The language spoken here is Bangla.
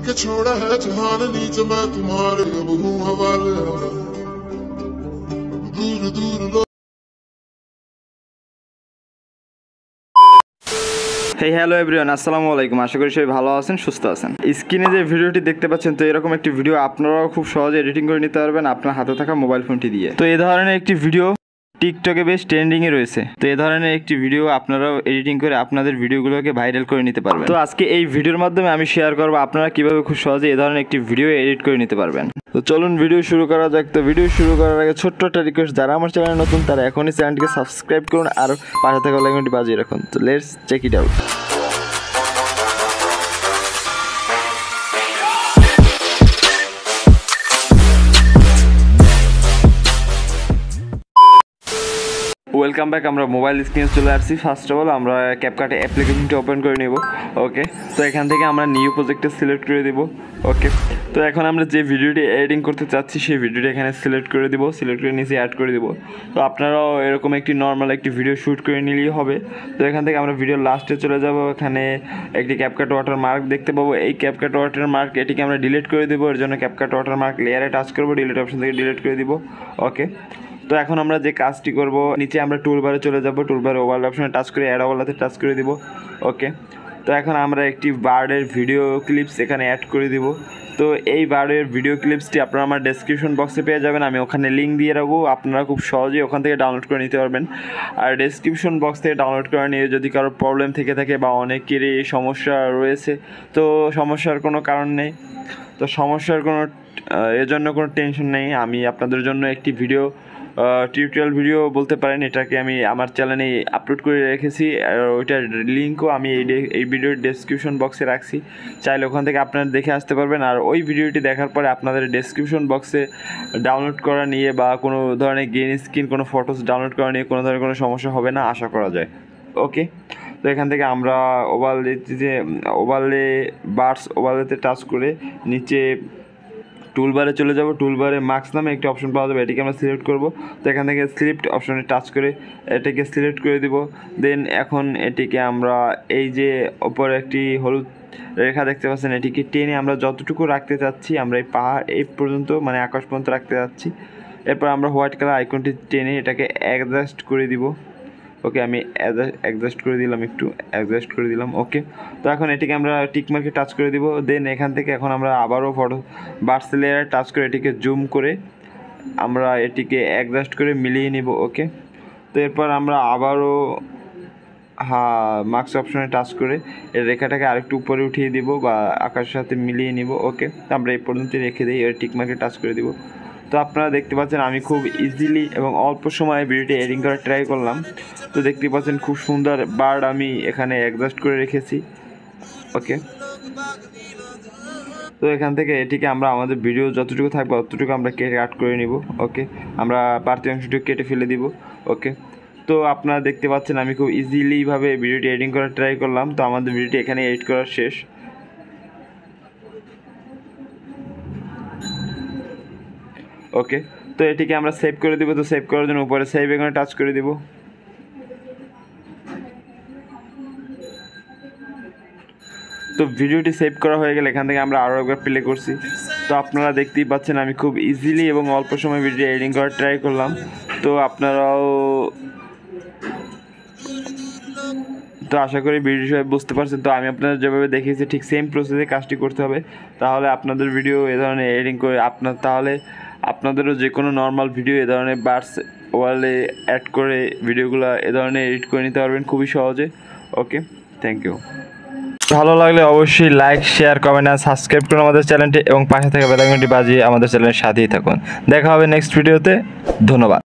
के छोड़ा है जहान नीच मैं तुम्हारे अब हूँ हवाले दूर दूर लो। হ্যালো এভরিওয়ান, আসসালামু আলাইকুম। আশা করি সবাই ভালো আছেন, সুস্থ আছেন। স্ক্রিনে যে ভিডিওটি দেখতে পাচ্ছেন, তো এরকম একটি ভিডিও আপনারাও খুব সহজে এডিটিং করে নিতে পারবেন আপনার হাতে থাকা মোবাইল ফোনটি দিয়ে। তো এই ধরনের একটি ভিডিও টিকটকে বেশ ট্রেন্ডিংয়ে রয়েছে। তো এই ধরনের একটি ভিডিও আপনারাও এডিটিং করে আপনাদের ভিডিওগুলোকে ভাইরাল করে নিতে পারবেন। তো আজকে এই ভিডিওর মাধ্যমে আমি শেয়ার করবো আপনারা কীভাবে খুব সহজে এই ধরনের একটি ভিডিও এডিট করে নিতে পারবেন। তো চলুন ভিডিও শুরু করা যাক। তো ভিডিও শুরু করার আগে ছোট্ট একটা রিকোয়েস্ট, যারা আমার চ্যানেলে নতুন তারা এখনই চ্যানেলটিকে সাবস্ক্রাইব করুন আর পাশে থাকা বেল আইকনটি বাজিয়ে রাখুন। তো let's check it out. Welcome back. আমরা মোবাইল স্ক্রিনে চলে আসছি। ফার্স্ট অফ অল আমরা ক্যাপকাট অ্যাপ্লিকেশনটি ওপেন করে নেব। ওকে, তো এখান থেকে আমরা নিউ প্রজেক্টে সিলেক্ট করে দেব। ওকে, তো এখন আমরা যে ভিডিওটি এডিটিং করতে চাচ্ছি সেই ভিডিওটি এখানে সিলেক্ট করে দেব। সিলেক্ট করে নিচে অ্যাড করে দেব। তো আপনারাও এরকম একটি নর্মাল একটি ভিডিও শ্যুট করে নিলেই হবে। তো এখান থেকে আমরা ভিডিওর লাস্টে চলে যাব। এখানে একটি ক্যাপকাট ওয়াটার মার্ক দেখতে পাবো। এই ক্যাপকাট ওয়াটার মার্ক এটিকে আমরা ডিলিট করে দেবো। এর জন্য ক্যাপকাট ওয়াটার মার্ক লেয়ারে টাচ করবো, ডিলিট অপশন থেকে ডিলিট করে দিব। ওকে, তো এখন আমরা যে কাজটি করব, নিচে আমরা টুলবারে চলে যাব। টুলবারে ওভারলে অপশনে টাচ করে অ্যাড ওভারলেতে টাচ করে দিব। ওকে, তো এখন আমরা একটি বার্ডের ভিডিও ক্লিপস এখানে অ্যাড করে দিব। তো এই বার্ডের ভিডিও ক্লিপসটি আপনারা আমার ডেসক্রিপশন বক্সে পেয়ে যাবেন। আমি ওখানে লিঙ্ক দিয়ে রাখবো, আপনারা খুব সহজেই ওখান থেকে ডাউনলোড করে নিতে পারবেন। আর ডেসক্রিপশন বক্স থেকে ডাউনলোড করে নিয়ে যদি কারো প্রবলেম থেকে থাকে বা অনেকেরই সমস্যা রয়েছে, তো সমস্যার কোনো কারণ নেই। তো সমস্যার কোনো এজন্য কোনো টেনশন নেই। আমি আপনাদের জন্য একটি ভিডিও টিউটোরিয়াল ভিডিও বলতে পারেন, এটাকে আমি আমার চ্যানেলে আপলোড করে রেখেছি। আর ওইটার লিঙ্কও আমি এই ভিডিওর ডেসক্রিপশন বক্সে রাখছি, চাইলে ওখান থেকে আপনারা দেখে আসতে পারবেন। আর ওই ভিডিওটি দেখার পরে আপনাদের ডেসক্রিপশন বক্সে ডাউনলোড করা নিয়ে বা কোনো ধরনের গ্রিন স্ক্রিন কোনো ফটোস ডাউনলোড করা নিয়ে কোনো ধরনের কোনো সমস্যা হবে না আশা করা যায়। ওকে, তো এখান থেকে আমরা ওভারলে বার্ডস ওভারলেতে টাচ করে নিচে টুলবারে চলে যাব। টুলবারে মার্কস নামে একটি অপশন পাওয়া যাবে, এটিকে আমরা সিলেক্ট করব। তো এখান থেকে স্ক্রিপ্ট অপশনে টাচ করে এটাকে সিলেক্ট করে দিব। দেন এখন এটিকে আমরা এই যে ওপরে একটি হলুদ রেখা দেখতে পাচ্ছেন, এটিকে টেনে আমরা যতটুকু রাখতে চাচ্ছি, আমরা এই পাহাড় এই পর্যন্ত মানে আকাশ পর্যন্ত রাখতে চাচ্ছি। এরপর আমরা হোয়াইট কালার আইকনটি টেনে এটাকে অ্যাডজাস্ট করে দিব। ওকে, আমি অ্যাডজাস্ট করে দিলাম, একটু অ্যাডজাস্ট করে দিলাম। ওকে, তো এখন এটিকে আমরা টিক মার্কে টাচ করে দিব। দেন এখান থেকে এখন আমরা আবারও ফটো বার্ডস লেয়ারে টাচ করে এটিকে জুম করে আমরা এটিকে অ্যাডজাস্ট করে মিলিয়ে নিব। ওকে, তো এরপর আমরা আবারও মার্কস অপশনে টাচ করে এর রেখাটাকে আরেকটু উপরে উঠিয়ে দিব বা আকাশের সাথে মিলিয়ে নিব। ওকে, তো আমরা এই পর্যন্ত রেখে দিই, এর টিক মার্কে টাচ করে দিব। তো আপনারা দেখতে পাচ্ছেন আমি খুব ইজিলি এবং অল্প সময়ে ভিডিওটি এডিটিং করার ট্রাই করলাম। তো দেখতে পাচ্ছেন খুব সুন্দর বার্ড আমি এখানে অ্যাডজাস্ট করে রেখেছি। ওকে, তো এখান থেকে এটিকে আমরা আমাদের ভিডিও যতটুকু থাকবে ততটুকু আমরা কাট করে নিব। ওকে, আমরা পার্টি অংশটুকু কেটে ফেলে দিব। ওকে, তো আপনারা দেখতে পাচ্ছেন আমি খুব ইজিলিভাবে ভিডিওটি এডিটিং করার ট্রাই করলাম। তো আমাদের ভিডিওটি এখানে এডিট করা শেষ। ওকে, তো এটিকে আমরা সেভ করে দিব। তো সেভ করার জন্য উপরে সেভ এখানে টাচ করে দিব। তো ভিডিওটি সেভ করা হয়ে গেলে এখান থেকে আমরা আরও একবার প্লে করছি। তো আপনারা দেখতেই পাচ্ছেন আমি খুব ইজিলি এবং অল্প সময় ভিডিও এডিটিং করার ট্রাই করলাম। তো আপনারাও তো আশা করি ভিডিও সবাই বুঝতে পারছেন। তো আমি আপনাদের যেভাবে দেখিয়েছি ঠিক সেম প্রসেসে কাজটি করতে হবে, তাহলে আপনাদের ভিডিও এ ধরনের এডিটিং করে আপনাদেরও যে কোনো নর্মাল ভিডিও এ ধরনের বার্ডস ওয়ালে অ্যাড করে ভিডিওগুলো এ ধরনের এডিট করে নিতে পারবেন খুবই সহজে। ওকে, থ্যাংক ইউ। ভালো লাগলে অবশ্যই লাইক, শেয়ার, কমেন্ট আর সাবস্ক্রাইব করুন আমাদের চ্যানেলটি এবং পাশে থাকা বেল আইকনটি বাজিয়ে আমাদের চ্যানেলের সাথেই থাকুন। দেখা হবে নেক্সট ভিডিওতে। ধন্যবাদ।